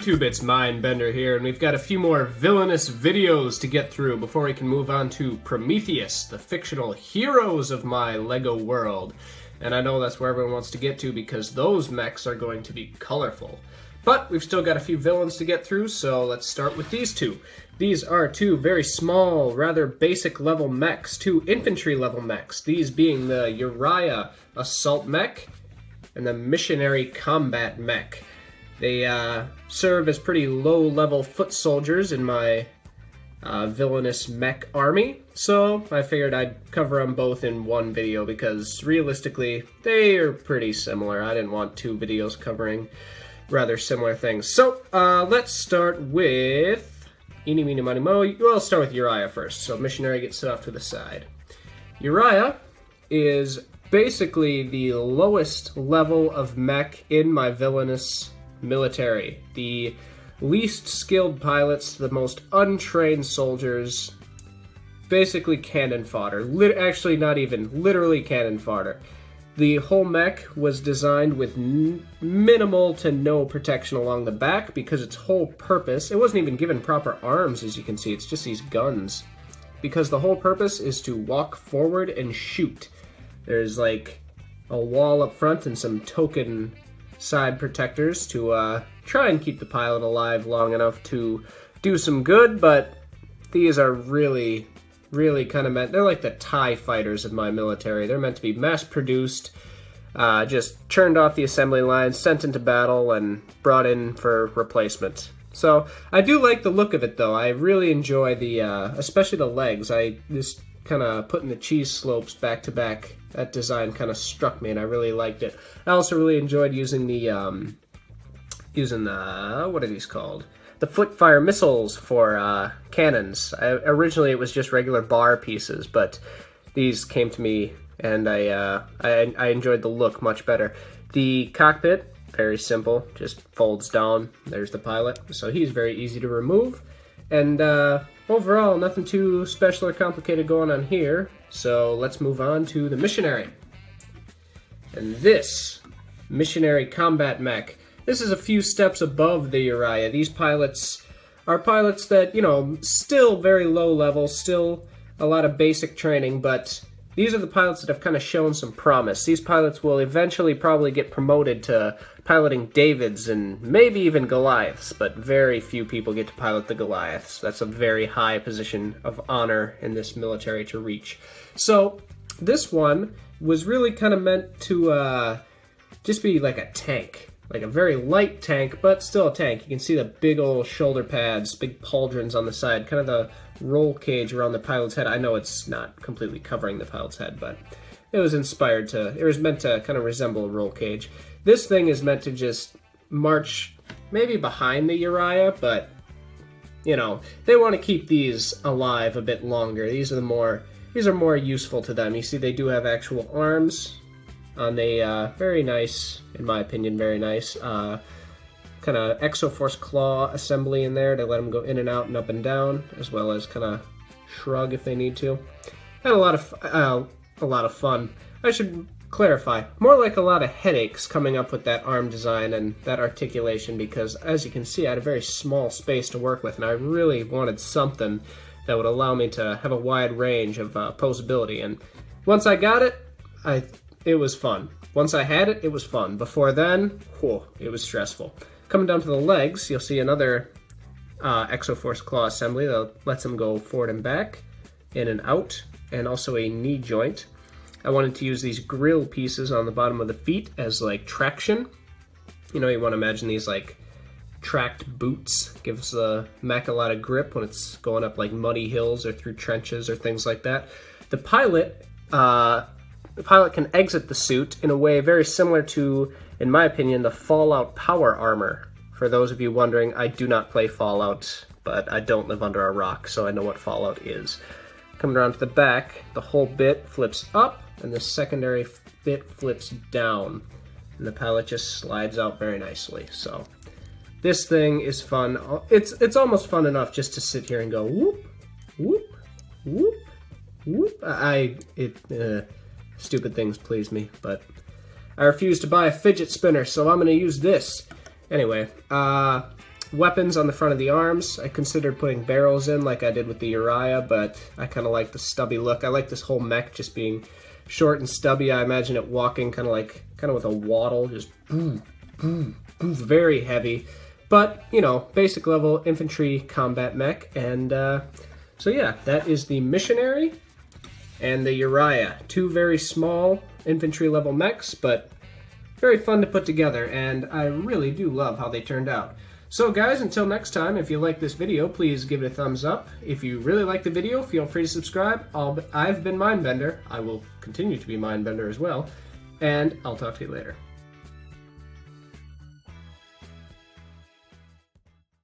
YouTube, it's Mindbender here, and we've got a few more villainous videos to get through before we can move on to Prometheus, the fictional heroes of my LEGO world. And I know that's where everyone wants to get to because those mechs are going to be colorful. But we've still got a few villains to get through, so let's start with these two. These are two very small, rather basic level mechs, two infantry level mechs, these being the Uriah Assault Mech and the Missionary Combat Mech. They serve as pretty low-level foot soldiers in my villainous mech army, so I figured I'd cover them both in one video because realistically, they are pretty similar. I didn't want two videos covering rather similar things. So, let's start with eeny, meeny, miny, mo. We'll start with Uriah first, so Missionary gets set off to the side. Uriah is basically the lowest level of mech in my villainous military. The least skilled pilots, the most untrained soldiers, basically cannon fodder. Actually, not even, literally cannon fodder. The whole mech was designed with minimal to no protection along the back because its whole purpose, it wasn't even given proper arms, as you can see, it's just these guns. Because the whole purpose is to walk forward and shoot. There's like a wall up front and some token side protectors to try and keep the pilot alive long enough to do some good, but these are really kind of they're like the TIE fighters of my military. They're meant to be mass-produced, just churned off the assembly line, sent into battle, and brought in for replacement. So, I do like the look of it, though. I really enjoy the, especially the legs. Just kind of putting the cheese slopes back to back, that design kind of struck me, and I really liked it. I also really enjoyed using the, what are these called? The flick-fire missiles for cannons. Originally, it was just regular bar pieces, but these came to me, and I enjoyed the look much better. The cockpit, very simple, just folds down. There's the pilot, so he's very easy to remove. And overall, nothing too special or complicated going on here, so let's move on to the Missionary. And this Missionary Combat Mech, this is a few steps above the Uriah. These pilots are pilots that, you know, still very low level, still a lot of basic training, but these are the pilots that have kind of shown some promise. These pilots will eventually probably get promoted to piloting Davids and maybe even Goliaths, but very few people get to pilot the Goliaths. That's a very high position of honor in this military to reach. So this one was really kind of meant to just be like a tank. Like a very light tank, but still a tank. You can see the big old shoulder pads, big pauldrons on the side, kind of the roll cage around the pilot's head. I know it's not completely covering the pilot's head, but it was meant to kind of resemble a roll cage. This thing is meant to just march maybe behind the Uriah, but, you know, they want to keep these alive a bit longer. These are more useful to them. You see they do have actual arms on a very nice, in my opinion, very nice kind of Exoforce claw assembly in there to let them go in and out and up and down, as well as kind of shrug if they need to. Had a lot of fun. I should clarify, more like a lot of headaches coming up with that arm design and that articulation, because as you can see, I had a very small space to work with, and I really wanted something that would allow me to have a wide range of posability. And once I got it, it was fun. Once I had it, it was fun. Before then, whew, it was stressful. Coming down to the legs, you'll see another Exoforce claw assembly that lets them go forward and back, in and out, and also a knee joint. I wanted to use these grill pieces on the bottom of the feet as like traction. You know, you want to imagine these like tracked boots. Gives the mech a lot of grip when it's going up like muddy hills or through trenches or things like that. The pilot can exit the suit in a way very similar to, in my opinion, the Fallout power armor. For those of you wondering, I do not play Fallout, but I don't live under a rock, so I know what Fallout is. Coming around to the back, the whole bit flips up, and the secondary bit flips down, and the pilot just slides out very nicely. So this thing is fun. It's almost fun enough just to sit here and go whoop, whoop, whoop, whoop. Stupid things please me, but I refuse to buy a fidget spinner, so I'm going to use this. Anyway, weapons on the front of the arms. I considered putting barrels in like I did with the Uriah, but I kind of like the stubby look. I like this whole mech just being short and stubby. I imagine it walking kind of with a waddle, just boom, boom, boom, very heavy. But, you know, basic level infantry combat mech. And so yeah, that is the Missionary and the Uriah. Two very small infantry level mechs, but very fun to put together, and I really do love how they turned out. So guys, until next time, if you like this video, please give it a thumbs up. If you really like the video, feel free to subscribe. I've been Mindbender. I will continue to be Mindbender as well, and I'll talk to you later.